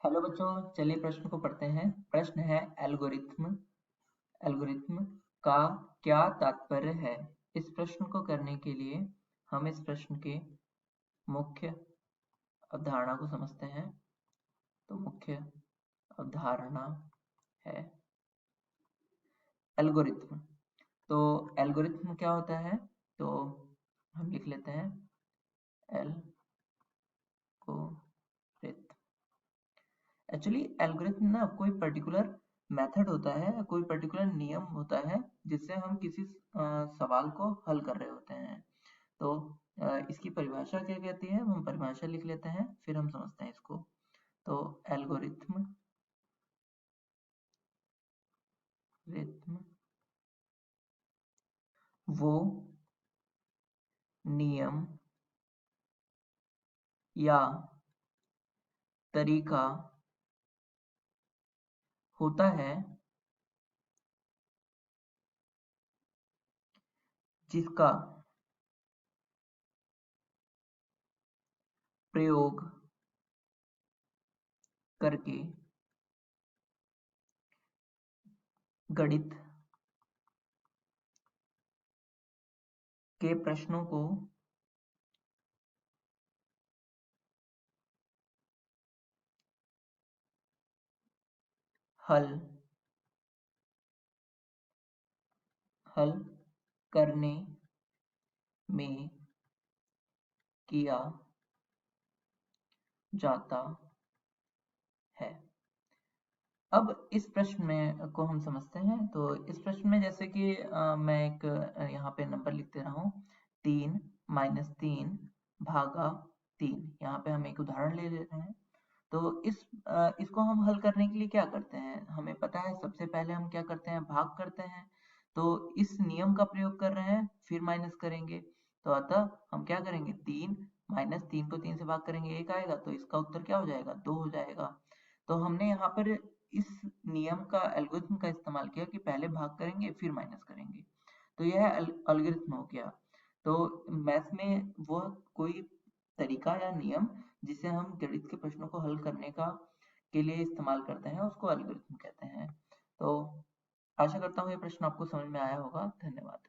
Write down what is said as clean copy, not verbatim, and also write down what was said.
Hello बच्चों, चलिए प्रश्न को पढ़ते हैं। प्रश्न है एल्गोरिथ्म। एल्गोरिथ्म का क्या तात्पर्य है? इस प्रश्न को करने के लिए हम इस प्रश्न के मुख्य अवधारणा को समझते हैं। तो मुख्य अवधारणा है एल्गोरिथ्म। तो एल्गोरिथ्म क्या होता है? तो हम लिख लेते हैं एल्गोरिथ्म। एक्चुअली एल्गोरिथम ना कोई पर्टिकुलर मेथड होता है, कोई पर्टिकुलर नियम होता है जिससे हम किसी सवाल को हल कर रहे होते हैं। तो इसकी परिभाषा क्या कहती है, हम परिभाषा लिख लेते हैं फिर हम समझते हैं इसको। तो एल्गोरिथम वो नियम या तरीका होता है जिसका प्रयोग करके गणित के प्रश्नों को हल हल करने में किया जाता है। अब इस प्रश्न में को हम समझते हैं। तो इस प्रश्न में जैसे कि मैं एक यहाँ पे नंबर लिख दे रहा हूँ, 3 - 3 भागा 3। यहाँ पे हम एक उदाहरण ले लेते हैं। तो इसको हम हल करने के लिए क्या करते हैं, हमें पता है सबसे पहले हम क्या करते हैं, भाग करते हैं। तो इस नियम का प्रयोग कर रहे हैं, फिर माइनस करेंगे। तो अतः हम क्या करेंगे, 3 - 3 को 3 से भाग करेंगे, 1 आएगा। तो इसका उत्तर क्या हो जाएगा, 2 हो जाएगा। तो हमने यहाँ पर इस नियम का, एल्गोरिथम का इस्तेमाल किया कि पहले भाग करेंगे फिर माइनस करेंगे। तो यह एल्गोरिथम हो गया। तो मैथ में वो कोई तरीका या नियम जिसे हम गणित के प्रश्नों को हल करने का के लिए इस्तेमाल करते हैं, उसको एल्गोरिथम कहते हैं। तो आशा करता हूँ ये प्रश्न आपको समझ में आया होगा। धन्यवाद।